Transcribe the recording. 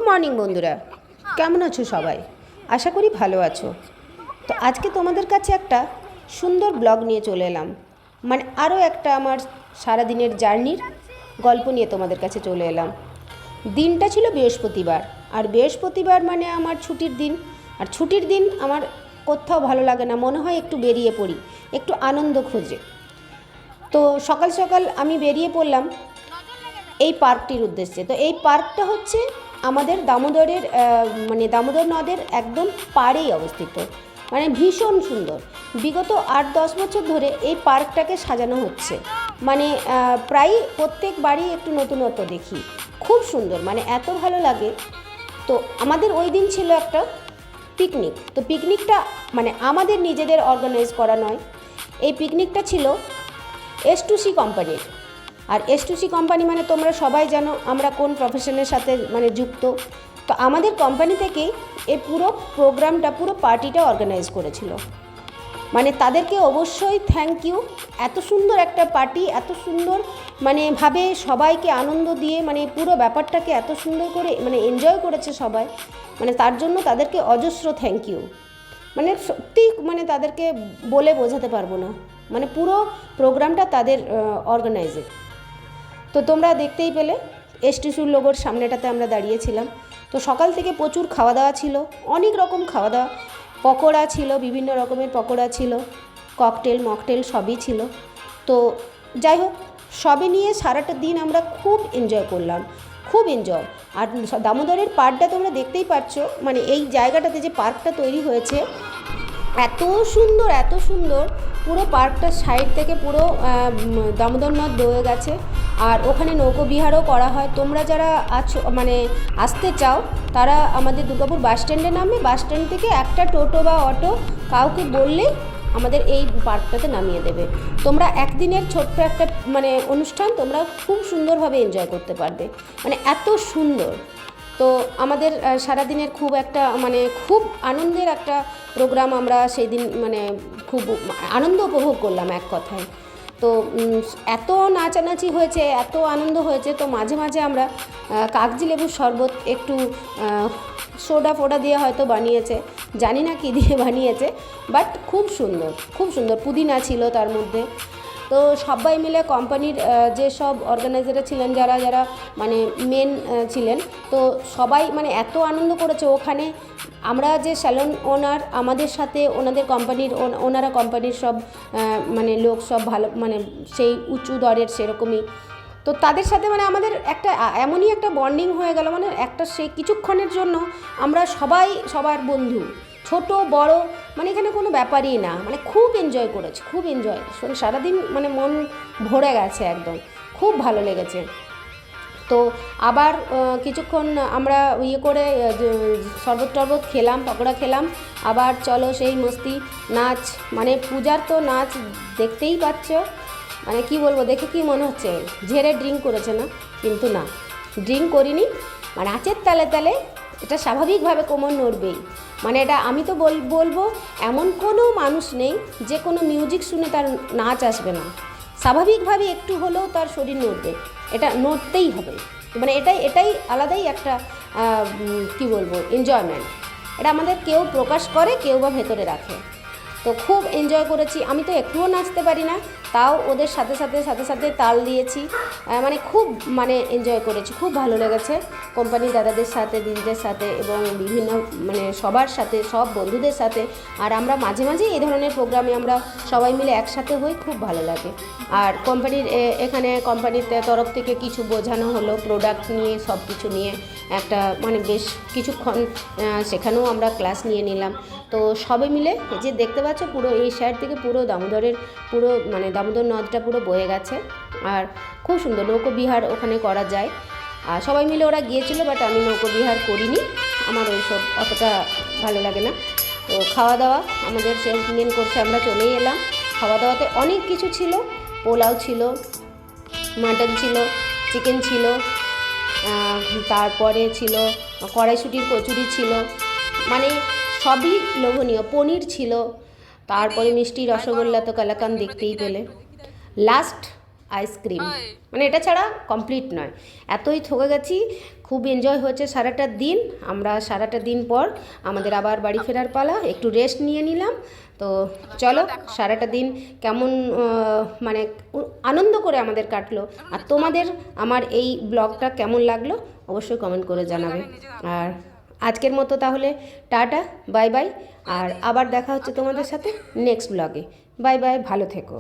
Morning বন্ধুরা, কেমন আছো সবাই? আশা করি ভালো আছো। তো আজকে তোমাদের কাছে একটা সুন্দর ব্লগ নিয়ে চলে এলাম। মানে আরও একটা আমার সারাদিনের জার্নির গল্প নিয়ে তোমাদের কাছে চলে এলাম। দিনটা ছিল বৃহস্পতিবার, আর বৃহস্পতিবার মানে আমার ছুটির দিন। আর ছুটির দিন আমার কোথাও ভালো লাগে না, মনে হয় একটু বেরিয়ে পড়ি, একটু আনন্দ খোঁজে। তো সকাল সকাল আমি বেরিয়ে পড়লাম এই পার্কটির উদ্দেশ্যে। তো এই পার্কটা হচ্ছে আমাদের দামোদরের মানে দামোদর নদের একদম পাড়েই অবস্থিত। মানে ভীষণ সুন্দর। বিগত 8-10 বছর ধরে এই পার্কটাকে সাজানো হচ্ছে। মানে প্রায় প্রত্যেক বাড়ি একটু নতুনত্ব দেখি। খুব সুন্দর, মানে এত ভালো লাগে। তো আমাদের ওই দিন ছিল একটা পিকনিক। তো পিকনিকটা মানে আমাদের নিজেদের অর্গানাইজ করা নয়, এই পিকনিকটা ছিল S2C কোম্পানির। আর S2C কোম্পানি মানে তোমরা সবাই জানো আমরা কোন প্রফেশনের সাথে মানে যুক্ত। তো আমাদের কোম্পানি থেকেই এই পুরো প্রোগ্রামটা, পুরো পার্টিটা অর্গানাইজ করেছিল। মানে তাদেরকে অবশ্যই থ্যাংক ইউ। এত সুন্দর একটা পার্টি, এত সুন্দর মানে ভাবে সবাইকে আনন্দ দিয়ে মানে পুরো ব্যাপারটাকে এত সুন্দর করে মানে এনজয় করেছে সবাই। মানে তার জন্য তাদেরকে অজস্র থ্যাংক ইউ। মানে সত্যি মানে তাদেরকে বলে বোঝাতে পারবো না। মানে পুরো প্রোগ্রামটা তাদের অর্গানাইজে। তো তোমরা দেখতেই পেলে S2Cর লোগোর সামনেটাতে আমরা দাঁড়িয়েছিলাম। তো সকাল থেকে প্রচুর খাওয়া দাওয়া ছিল, অনেক রকম খাওয়া দাওয়া। পকোড়া ছিল, বিভিন্ন রকমের পকোড়া ছিল, ককটেল মকটেল সবই ছিল। তো যাই হোক, সবই নিয়ে সারাটা দিন আমরা খুব এনজয় করলাম, খুব এনজয়। আর দামোদরের পাড়টা তোমরা দেখতেই পাচ্ছ। মানে এই জায়গাটাতে যে পার্কটা তৈরি হয়েছে এত সুন্দর, এত সুন্দর। পুরো পার্কটার সাইড থেকে পুরো দামোদর নদ বয়ে গেছে। আর ওখানে নৌকোবিহারও করা হয়। তোমরা যারা আছো মানে আসতে চাও তারা আমাদের দুর্গাপুর বাস স্ট্যান্ডে নামবে। বাস স্ট্যান্ড থেকে একটা টোটো বা অটো কাউকে বললেই আমাদের এই পার্কটাতে নামিয়ে দেবে। তোমরা একদিনের ছোট্ট একটা মানে অনুষ্ঠান তোমরা খুব সুন্দরভাবে এনজয় করতে পারবে। মানে এত সুন্দর। তো আমাদের সারাদিনের খুব একটা মানে খুব আনন্দের একটা প্রোগ্রাম আমরা সেই দিন মানে খুব আনন্দ উপভোগ করলাম এক কথায়। তো এত নাচানাচি হয়েছে, এত আনন্দ হয়েছে। তো মাঝে মাঝে আমরা কাগজি লেবুর শরবত একটু সোডা ফোডা দিয়ে হয়তো বানিয়েছে, জানি না কী দিয়ে বানিয়েছে, বাট খুব সুন্দর, খুব সুন্দর। পুদিনা ছিল তার মধ্যে। তো সবাই মিলে কোম্পানির যেসব অর্গানাইজাররা ছিলেন, যারা যারা মানে মেন ছিলেন, তো সবাই মানে এত আনন্দ করেছে ওখানে। আমরা যে স্যালন ওনার, আমাদের সাথে ওনাদের কোম্পানির ওনারা কোম্পানির সব মানে লোক সব ভালো, মানে সেই উঁচু দরের সেরকমই। তো তাদের সাথে মানে আমাদের একটা এমনই একটা বন্ডিং হয়ে গেল। মানে একটা সেই কিছুক্ষণের জন্য আমরা সবাই সবার বন্ধু, ছোট বড়, মানে এখানে কোনো ব্যাপারই না। মানে খুব এনজয় করেছি, খুব এনজয়। সারাদিন মানে মন ভরে গেছে একদম, খুব ভালো লেগেছে। তো আবার কিছুক্ষণ আমরা ইয়ে করে শরবত টরবত খেলাম, পকোড়া খেলাম। আবার চলো সেই মস্তি নাচ, মানে পূজার তো নাচ দেখতেই পাচ্ছ। মানে কি বলবো, দেখে কি মনে হচ্ছে ঝেড়ে ড্রিঙ্ক করেছে না, কিন্তু না, ড্রিঙ্ক করিনি। মানে নাচের তালে তালে এটা স্বাভাবিকভাবে কোমর নড়বেই। মানে এটা আমি তো বলবো এমন কোনো মানুষ নেই যে কোনো মিউজিক শুনে তার নাচ আসবে না। স্বাভাবিকভাবে একটু হলেও তার শরীর নড়বে, এটা নড়তেই হবে। মানে এটাই আলাদাই একটা কি বলবো এনজয়মেন্ট। এটা আমাদের কেউ প্রকাশ করে, কেউ বা ভেতরে রাখে। তো খুব এনজয় করেছি। আমি তো একটুও নাচতে পারি না, তাও ওদের সাথে সাথে তাল দিয়েছি। মানে খুব মানে এনজয় করেছি, খুব ভালো লেগেছে কোম্পানির দাদাদের সাথে, দিদিদের সাথে এবং বিভিন্ন মানে সবার সাথে, সব বন্ধুদের সাথে। আর আমরা মাঝে মাঝেই এই ধরনের প্রোগ্রামে আমরা সবাই মিলে একসাথে হই, খুব ভালো লাগে। আর কোম্পানির এখানে কোম্পানির তরফ থেকে কিছু বোঝানো হলো প্রোডাক্ট নিয়ে, সব কিছু নিয়ে একটা মানে বেশ কিছুক্ষণ সেখানেও আমরা ক্লাস নিয়ে নিলাম। তো সবে মিলে যে দেখতে পাচ্ছ পুরো এই সাইড থেকে পুরো দামোদরের পুরো মানে দামোদর নদটা পুরো বয়ে গেছে। আর খুব সুন্দর নৌকোবিহার ওখানে করা যায়। আর সবাই মিলে ওরা গিয়েছিলো, বাট আমি নৌকোবিহার করিনি, আমার ওইসব অতটা ভালো লাগে না। তো খাওয়া দাওয়া আমাদের সে মেন কোর্সে আমরা চলেই এলাম। খাওয়া দাওয়াতে অনেক কিছু ছিল, পোলাও ছিল, মাটন ছিল, চিকেন ছিল, তারপরে ছিল কড়াইশুঁটির কচুরি ছিল, মানে সবই লোভনীয়। পনির ছিল, তারপরে মিষ্টি রসগোল্লা তো কালাকান দেখতেই পেলে। লাস্ট আইসক্রিম, মানে এটা ছাড়া কমপ্লিট নয়। এতই ঠকে গেছি, খুব এনজয় হয়েছে সারাটা দিন। আমরা সারাটা দিন পর আমাদের আবার বাড়ি ফেরার পালা, একটু রেস্ট নিয়ে নিলাম। তো চলো সারাটা দিন কেমন মানে আনন্দ করে আমাদের কাটলো, আর তোমাদের আমার এই ব্লগটা কেমন লাগলো অবশ্যই কমেন্ট করে জানাবে। আর আজকের মতো তাহলে টাটা, বাই বাই, আর আবার দেখা হচ্ছে তোমাদের সাথে নেক্সট ব্লগে। বাই বাই, ভালো থেকো।